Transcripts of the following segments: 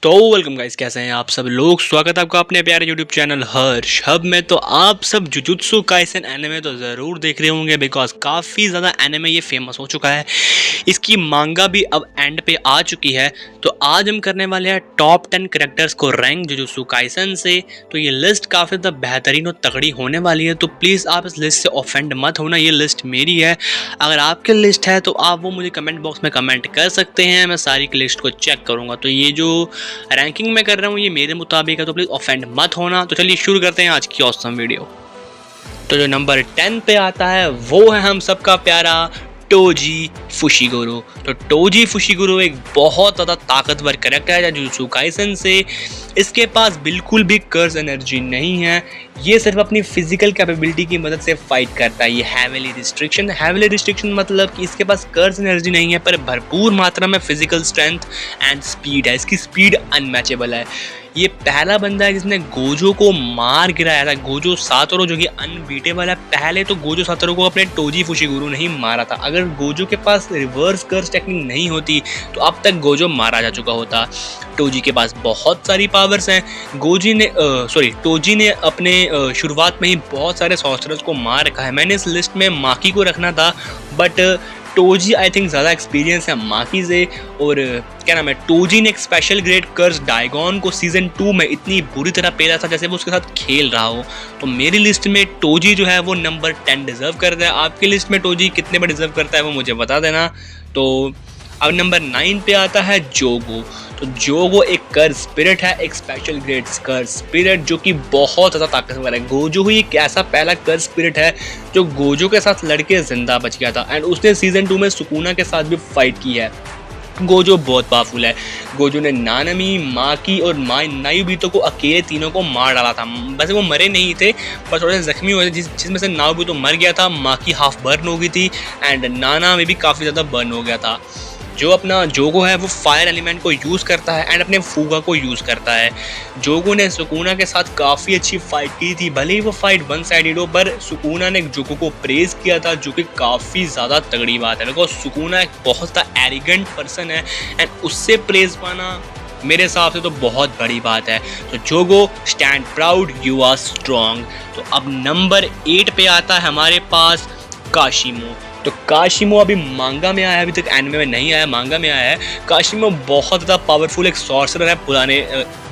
तो welcome guys, कैसे हैं आप सब लोग। स्वागत है आपका अपने प्यारे यूट्यूब चैनल हर्ष हब में। तो आप सब जुजुत्सु काइसेन एनिमे तो ज़रूर देख रहे होंगे, बिकॉज काफ़ी ज़्यादा एनिमे ये फेमस हो चुका है। इसकी मांगा भी अब एंड पे आ चुकी है। तो आज हम करने वाले हैं टॉप 10 करेक्टर्स को रैंक जुजुत्सु काइसेन से। तो ये लिस्ट काफ़ी ज़्यादा बेहतरीन और तगड़ी होने वाली है, तो प्लीज़ आप इस लिस्ट से ऑफेंड मत होना। ये लिस्ट मेरी है, अगर आपकी लिस्ट है तो आप वो मुझे कमेंट बॉक्स में कमेंट कर सकते हैं, मैं सारी की लिस्ट को चेक करूँगा। तो ये जो रैंकिंग मैं कर रहा हूँ ये मेरे मुताबिक है, तो प्लीज़ ऑफेंड मत होना। तो चलिए शुरू करते हैं आज की ऑसम वीडियो। तो जो नंबर 10 पे आता है वो है हम सबका प्यारा टोजी फुशिगुरु। तो टोजी फुशिगुरु एक बहुत ज़्यादा ताकतवर कैरेक्टर है जुजुत्सु काइसेन से। इसके पास बिल्कुल भी कर्स एनर्जी नहीं है, ये सिर्फ अपनी फिजिकल कैपेबिलिटी की मदद से फाइट करता है। ये हैविली रिस्ट्रिक्शन मतलब कि इसके पास कर्स एनर्जी नहीं है, पर भरपूर मात्रा में फिजिकल स्ट्रेंथ एंड स्पीड है। इसकी स्पीड अनमैचेबल है। ये पहला बंदा है जिसने गोजो को मार गिराया था। गोजो सातोरो जो कि अनबीटेबल है। पहले तो गोजो सातोरो को अपने टोजी फुशिगुरु ने ही मारा था। अगर गोजो के पास रिवर्स कर्स टेक्निक नहीं होती तो अब तक गोजो मारा जा चुका होता। टोजी के पास बहुत सारी पावर्स हैं। टोजी ने अपने शुरुआत में ही बहुत सारे सॉर्सरर्स को मार रखा है। मैंने इस लिस्ट में माकी को रखना था, बट टोजी आई थिंक ज़्यादा एक्सपीरियंस है माकी से। और क्या नाम है, टोजी ने एक स्पेशल ग्रेड कर्स डायगॉन को सीजन 2 में इतनी बुरी तरह पेला था जैसे वो उसके साथ खेल रहा हो। तो मेरी लिस्ट में टोजी जो है वो नंबर 10 डिज़र्व करता है। आपकी लिस्ट में टोजी कितने पर डिज़र्व करता है वो मुझे बता देना। तो अब नंबर 9 पे आता है जोगो। तो जोगो एक कर्स स्पिरिट है, एक स्पेशल ग्रेड कर्स स्पिरिट जो कि बहुत ज़्यादा ताकतवर है। गोजो ही एक ऐसा पहला कर्स स्पिरिट है जो गोजो के साथ लड़के जिंदा बच गया था, एंड उसने सीजन 2 में सुकुना के साथ भी फाइट की है। गोजो बहुत पावरफुल है। गोजो ने नानमी, माकी और नायुबितो को अकेले तीनों को मार डाला था। वैसे वो मरे नहीं थे, पर थोड़े से जख्मी हुए थे, जिसमें से नायुबितो मर गया था। माकी हाफ बर्न हो गई थी, एंड नाना में भी काफ़ी ज़्यादा बर्न हो गया था। जो अपना जोगो है वो फायर एलिमेंट को यूज़ करता है एंड अपने फूगा को यूज़ करता है। जोगो ने सुकुना के साथ काफ़ी अच्छी फाइट की थी। भले ही वो फाइट वन साइडेड हो, पर सुकुना ने जोगो को प्रेज किया था, जो कि काफ़ी ज़्यादा तगड़ी बात है। बिकॉज सुकुना एक बहुत ज़्यादा एरिगेंट पर्सन है, एंड उससे प्रेज पाना मेरे हिसाब से तो बहुत बड़ी बात है। तो Jogo stand proud, you are strong. तो अब नंबर 8 पे आता है हमारे पास काशिमो। तो काशिमो अभी मांगा में आया है, अभी तक एनिमे में नहीं आया, मांगा में आया है। काशिमो बहुत ज़्यादा पावरफुल एक सॉर्सरर है। पुराने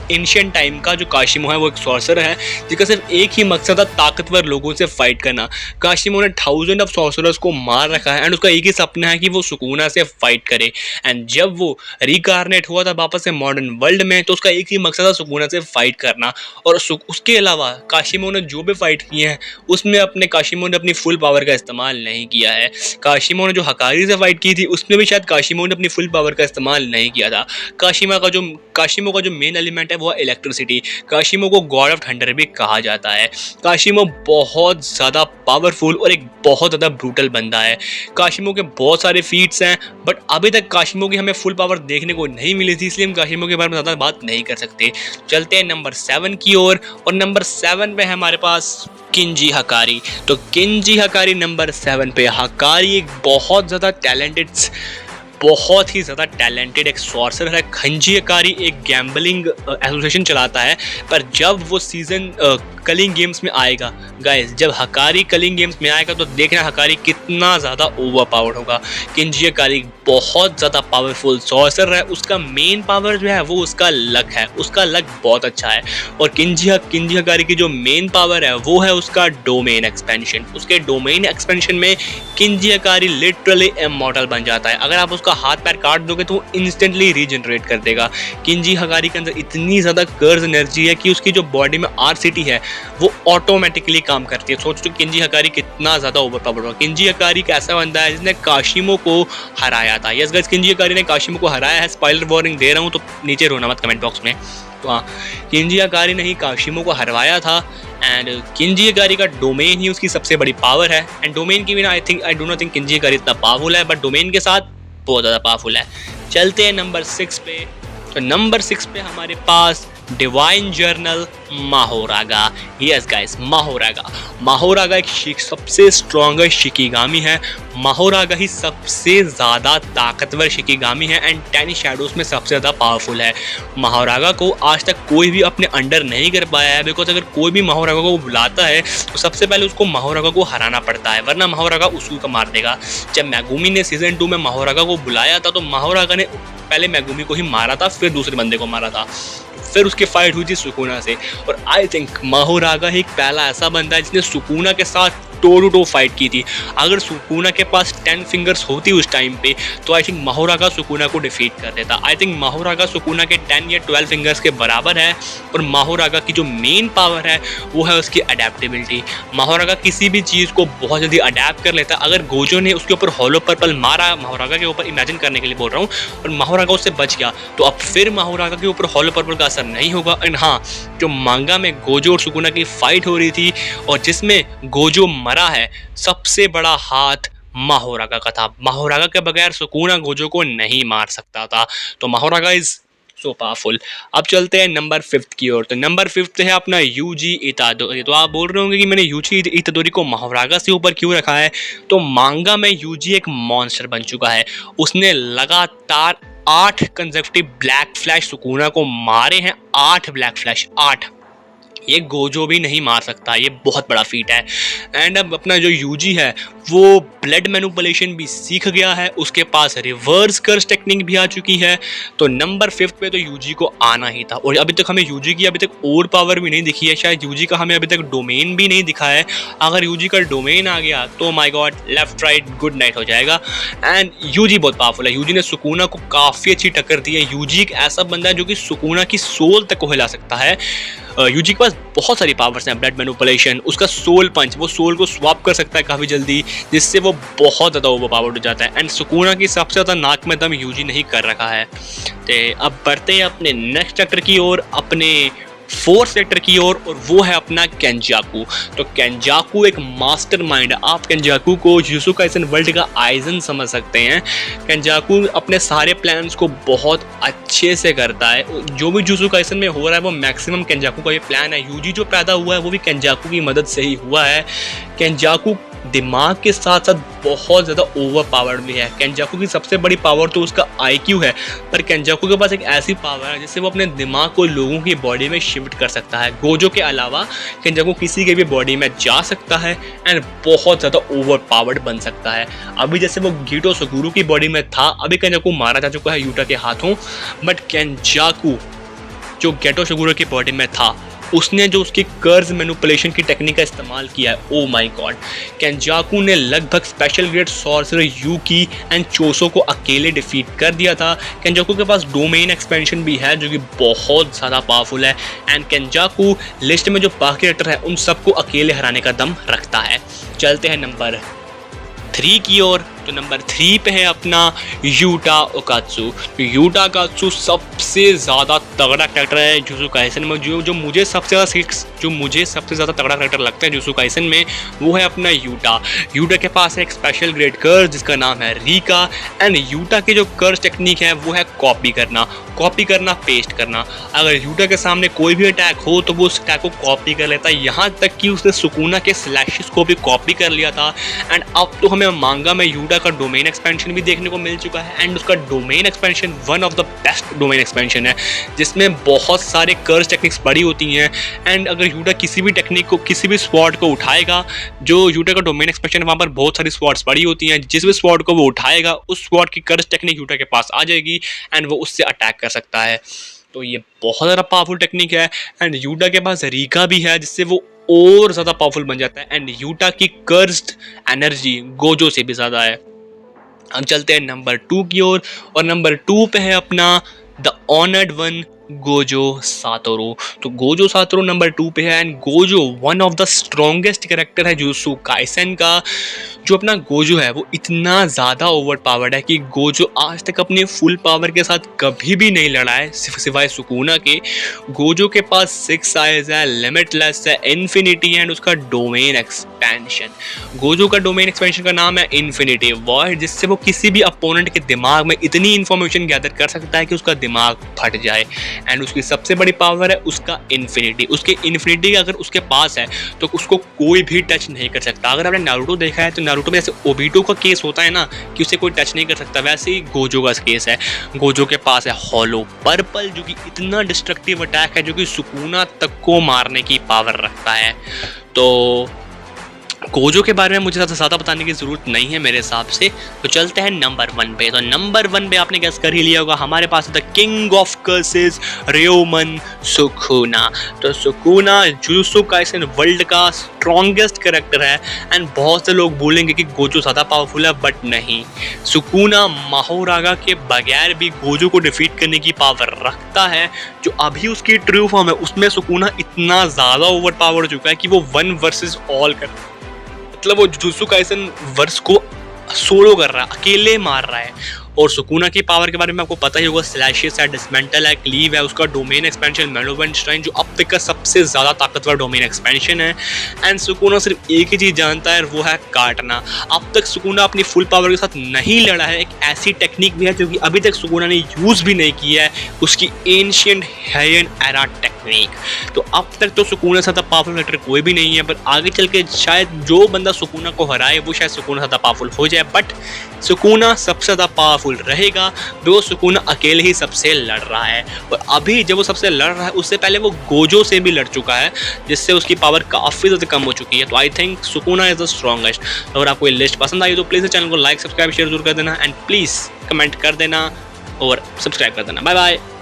एंशिएंट टाइम का जो काशिमो है वो एक सॉर्सरर है जिसका सिर्फ एक ही मकसद है, ताकतवर लोगों से फाइट करना। काशिमो ने 1000 ऑफ सॉर्सरर्स को मार रखा है, एंड उसका एक ही सपना है कि वो सुकुना से फाइट करे। एंड जब वो रिकारनेट हुआ था वापस से मॉडर्न वर्ल्ड में, तो उसका एक ही मकसद था सुकुना से फाइट करना। और उसके अलावा काशिमो ने जो भी फाइट किए हैं उसमें काशिमो ने अपनी फुल पावर का इस्तेमाल नहीं किया है। काशिमो ने जो हकारी से फाइट की थी उसमें भी शायद काशिमो ने अपनी फुल पावर का इस्तेमाल नहीं किया था। काशिमो का जो मेन एलिमेंट है वो है इलेक्ट्रिसिटी। काशिमो को गॉड ऑफ थंडर भी कहा जाता है। काशिमो बहुत ज़्यादा पावरफुल और एक बहुत ज़्यादा ब्रूटल बंदा है। काशिमो के बहुत सारे फीट्स हैं, बट अभी तक काशिमो की हमें फुल पावर देखने को नहीं मिली थी, इसलिए हम काशिमो के बारे में ज़्यादा बात नहीं कर सकते। चलते हैं नंबर 7 की ओर, और नंबर 7 पे है हमारे पास किंजी हकारी। तो किंजी हकारी नंबर 7 पे। हकारी एक बहुत ही ज़्यादा टैलेंटेड एक सॉर्सरर है। किंजी हकारी एक गैम्बलिंग एसोसिएशन चलाता है, पर जब वो सीज़न कलिंग गेम्स में आएगा गाइस, जब हकारी कलिंग गेम्स में आएगा तो देखना हकारी कितना ज़्यादा ओवर पावर्ड होगा। किंजी हकारी बहुत ज़्यादा पावरफुल सॉर्सरर है। उसका मेन पावर जो है वो उसका लक है। उसका लक बहुत अच्छा है। और किंजी हकारी की जो मेन पावर है वो है उसका डोमेन एक्सपेंशन। उसके डोमेन एक्सपेंशन में किंजी हकारी लिटरली इमॉर्टल बन जाता है। अगर आप उसका हाथ पैर काट दोगे तो वो इंस्टेंटली रीजनरेट कर देगा। किंजी हकारी के अंदर इतनी ज़्यादा कर्स एनर्जी है कि उसकी जो बॉडी में आरसीटी है वो ऑटोमेटिकली काम करती है। सोचो किंजी हकारी कितना ज़्यादा ओवरपावर्ड होगा। किंजी हकारी एक ऐसा बंदा है जिसने काशिमो को हराया था। यस गाइस, किंजी हकारी ने काशिमो को हराया है। स्पॉइलर वार्निंग दे रहा हूँ, तो नीचे रोना मत कमेंट बॉक्स में। तो हाँ, किंजी हकारी ने ही काशिमो को हरवाया था, एंड किंजी हकारी का डोमेन ही उसकी सबसे बड़ी पावर है। एंड डोमेन के बिना आई डो नॉट थिंक किंजी हकारी इतना पावरफुल है, बट डोमेन के साथ बहुत ज़्यादा पावरफुल है। चलते हैं नंबर 6 पे। तो नंबर 6 पे हमारे पास divine general Mahoraga. Yes guys, Mahoraga. Mahoraga एक सबसे स्ट्रॉन्गेस्ट शिकिगामी है। माहोरागा ही सबसे ज़्यादा ताकतवर शिकिगामी है एंड 10 शैडोज़ में सबसे ज़्यादा पावरफुल है। माहोरागा को आज तक कोई भी अपने अंडर नहीं कर पाया है, बिकॉज अगर कोई भी माहोरागा को बुलाता है तो सबसे पहले उसको माहोरागा को हराना पड़ता है, वरना माहोरागा उसको मार देगा। जब मेगुमी ने सीजन 2 में माहोरागा को बुलाया था तो माहोरागा ने पहले मेगुमी को ही मारा था, फिर दूसरे बंदे को मारा था, फिर उसकी फाइट हुई थी सुकुना से। और आई थिंक माहोरागा ही पहला ऐसा बंदा है जिसने सुकुना के साथ टो टू टो फाइट की थी। अगर सुकुना के पास 10 फिंगर्स होती उस टाइम पे तो आई थिंक माहोरागा सुकुना को डिफीट कर देता। आई थिंक माहोरागा सुकुना के 10 या 12 फिंगर्स के बराबर है। और माहोरागा की जो मेन पावर है वो है उसकी अडेप्टेबिलिटी। माहोरागा किसी भी चीज़ को बहुत जल्दी अडेप्ट कर लेता। अगर गोजो ने उसके ऊपर हॉलो पर्पल मारा माहोरागा के ऊपर, इमेजिन करने के लिए बोल रहा हूँ, और माहोरागा उससे बच गया तो अब फिर माहोरागा के ऊपर हॉलो पर्पल का असर नहीं होगा। एंड हाँ, जो मांगा में गोजो और सुकुना की फाइट हो रही थी और जिसमें गोजो मरा है, सबसे बड़ा हाथ माहोरागा का था। माहोरागा के बगैर सुकुना गोजो को नहीं मार सकता था। तो माहोरागा इज सो पावरफुल। अब चलते हैं नंबर 5 की ओर। तो नंबर 5 है अपना यूजी इतादोरी। तो आप बोल रहे होंगे कि मैंने यूजी इतादोरी को माहोरागा से ऊपर क्यों रखा है। तो मांगा में यूजी एक मॉन्स्टर बन चुका है। उसने लगातार 8 कंसेक्यूटिव ब्लैक फ्लैश सुकुना को मारे हैं। 8 ब्लैक फ्लैश, 8। ये गोजो भी नहीं मार सकता, ये बहुत बड़ा फीट है। एंड अब अपना जो यूजी है वो ब्लड मैनिपुलेशन भी सीख गया है, उसके पास रिवर्स कर्स टेक्निक भी आ चुकी है। तो नंबर 5 पे तो यूजी को आना ही था। और अभी तक हमें यूजी की अभी तक और पावर भी नहीं दिखी है, शायद यूजी का हमें अभी तक डोमेन भी नहीं दिखा है। अगर यूजी का डोमेन आ गया तो my God, left right good night हो जाएगा। एंड यूजी बहुत पावरफुल है। यूजी ने सुकुना को काफ़ी अच्छी टक्कर दी है। यूजी एक ऐसा बंदा है जो कि सुकुना की सोल तक को हिला सकता है। यूजी के पास बहुत सारी पावर्स हैं, ब्लड मैनिपुलेशन, उसका सोल पंच, वो सोल को स्वैप कर सकता है काफ़ी जल्दी, जिससे वो बहुत ज़्यादा ओवर पावर्ड हो जाता है। एंड सुकुना की सबसे ज़्यादा नाक में दम यूजी नहीं कर रखा है। तो अब बढ़ते हैं अपने नेक्स्ट चैप्टर की ओर, अपने 4th सेक्टर की ओर, और वो है अपना केंजाकू। तो केंजाकू एक मास्टरमाइंड है। आप केंजाकू को जुजुत्सु काइसेन वर्ल्ड का आइजन समझ सकते हैं। केंजाकू अपने सारे प्लान्स को बहुत अच्छे से करता है। जो भी जुजुत्सु काइसेन में हो रहा है वो मैक्सिमम केंजाकू का ये प्लान है। यूजी जो पैदा हुआ है वो भी केंजाकू की मदद से ही हुआ है। केंजाकू दिमाग के साथ साथ बहुत ज़्यादा ओवर पावर्ड भी है। केंजाकू की सबसे बड़ी पावर तो उसका IQ है, पर केंजाकू के पास एक ऐसी पावर है जिससे वो अपने दिमाग को लोगों की बॉडी में शिफ्ट कर सकता है। गोजो के अलावा केंजाकू किसी के भी बॉडी में जा सकता है एंड बहुत ज़्यादा ओवर पावर्ड बन सकता है। अभी जैसे वो गीटो सुगुरु की बॉडी में था, अभी केंजाकू मारा जा चुका है यूटा के हाथों, बट केंजाकू जो गेटो सुगुरु की बॉडी में था उसने जो उसकी कर्ज मैनिपुलेशन की टेक्निक का इस्तेमाल किया है, ओ माय गॉड, केंजाकू ने लगभग special grade sorcerer Yuki and चोसो को अकेले डिफीट कर दिया था। केंजाकू के पास डोमेन एक्सपेंशन भी है जो कि बहुत ज़्यादा पावरफुल है। एंड केंजाकू लिस्ट में जो बाकी कैरेक्टर है उन सबको अकेले हराने का दम रखता है। चलते हैं नंबर 3 की ओर। तो नंबर 3 पे है अपना यूटा ओकात्सु। तो यूटा ओकात्सु सबसे ज़्यादा तगड़ा कैरेक्टर है जुजुत्सु काइसेन में। जो मुझे सबसे ज़्यादा तगड़ा कैरेक्टर लगता है जुजुत्सु काइसेन में, वो है अपना यूटा। यूटा के पास है एक स्पेशल ग्रेड कर्ज जिसका नाम है रीका। एंड यूटा की जो कर्ज टेक्निक है वो है कॉपी करना, पेस्ट करना। अगर यूटा के सामने कोई भी अटैक हो तो वो उस अटैक को कॉपी कर लेता है। यहाँ तक कि उसने सुकुना के स्लैशेस को भी कॉपी कर लिया था। एंड अब तो हमें मांगा में यूटा का डोमेन एक्सपेंशन भी देखने को मिल चुका है। एंड उसका domain expansion one of the best domain expansion है, जिसमें बहुत सारे कर्ज टेक्निक्स पड़ी होती हैं। एंड अगर यूटा किसी भी टेक्निक को, किसी भी स्वॉर्ड को उठाएगा, जो यूटा का डोमेन एक्सपेंशन है वहाँ पर बहुत सारी स्वॉर्ड्स पड़ी होती हैं, जिस भी स्वॉर्ड को वो उठाएगा उस स्वॉर्ड की कर्ज टेक्निक यूटा के पास आ जाएगी एंड वो उससे अटैक कर सकता है। तो ये बहुत ज़्यादा पावरफुल टेक्निक है। एंड यूटा के पास रीका भी है जिससे वो और ज़्यादा पावरफुल बन जाता है। एंड यूटा की कर्ज्ड एनर्जी गोजो से भी ज़्यादा है। हम चलते हैं नंबर 2 की ओर, और नंबर 2 पे है अपना the honoured one Gojo Satoru. तो गोजो सातोरू नंबर 2 पे है। And Gojo one of the strongest character है जुजुत्सु काइसेन का। जो अपना गोजो है वो इतना ज़्यादा ओवर पावर्ड है कि गोजो आज तक अपने फुल पावर के साथ कभी भी नहीं लड़ा है सिवाय सुकुना के। गोजो के पास 6 आइज है, लिमिटलेस है, इन्फिनिटी एंड उसका डोमेन एक्सपेंशन। गोजो का डोमेन एक्सपेंशन का नाम है इन्फिनिटी वॉइड, जिससे वो किसी भी अपोनेंट के दिमाग में इतनी इंफॉर्मेशन गैदर कर सकता है कि उसका दिमाग फट जाए। एंड उसकी सबसे बड़ी पावर है उसका इन्फिनिटी। उसके इन्फिनिटी अगर उसके पास है तो उसको कोई भी टच नहीं कर सकता। अगर आपने नारुतो देखा है तो नारुतो में जैसे ओबीटो का केस होता है ना कि उसे कोई टच नहीं कर सकता, वैसे ही गोजो का केस है। गोजो के पास है हॉलो पर्पल जो कि इतना डिस्ट्रक्टिव अटैक है जो कि सुकुना तक को मारने की पावर रखता है। तो गोजो के बारे में मुझे ज़्यादा बताने की ज़रूरत नहीं है मेरे हिसाब से। तो चलते हैं नंबर 1 पे। तो नंबर 1 पे आपने गेस कर ही लिया होगा, हमारे पास है the king of curses Ryomen Sukuna. तो सुकुना जुजुत्सु काइसेन वर्ल्ड का स्ट्रॉन्गेस्ट कैरेक्टर है एंड बहुत से लोग बोलेंगे कि गोजो ज़्यादा पावरफुल है, बट नहीं। सुकुना माहोरागा के बगैर भी गोजो को डिफीट करने की पावर रखता है। जो अभी उसकी ट्रू फॉर्म है उसमें सुकुना इतना ज़्यादा ओवर पावर हो चुका है कि वो 1 वर्सेस ऑल कर, मतलब वो जुजुत्सु काइसेन वर्स को सोलो कर रहा है, अकेले मार रहा है। और सुकुना की पावर के बारे में आपको पता ही होगा, स्लैशेस है, डिसमेंटल है, क्लीव है, उसका डोमेन एक्सपेंशन मेलोवेंट श्राइन जो अब तक का सबसे ज़्यादा ताकतवर डोमेन एक्सपेंशन है। एंड सुकुना सिर्फ एक ही चीज़ जानता है, वो है काटना। अब तक सुकुना अपनी फुल पावर के साथ नहीं लड़ा है। एक ऐसी टेक्निक भी है जो कि अभी तक सुकुना ने यूज़ भी नहीं किया है, उसकी एंशिएंट हायन एरा टेक्निक। तो अब तक तो सुकुना से ज़्यादा पावरफुल कैरेक्टर कोई भी नहीं है, पर आगे चल के शायद जो बंदा सुकुना को हराए वो शायद सुकुना ज़्यादा पावरफुल हो जाए। बट सुकुना सबसे ज़्यादा पावरफुल रहेगा, वो सुकुना अकेले ही सबसे लड़ रहा है। और अभी जब वो सबसे लड़ रहा है उससे पहले वो गोजो से भी लड़ चुका है, जिससे उसकी पावर काफ़ी ज़्यादा कम हो चुकी है। तो I think Sukuna is the strongest. अगर आपको ये लिस्ट पसंद आई तो प्लीज़ चैनल को लाइक सब्सक्राइब शेयर जरूर कर देना एंड प्लीज़ कमेंट कर देना और सब्सक्राइब कर देना। Bye bye.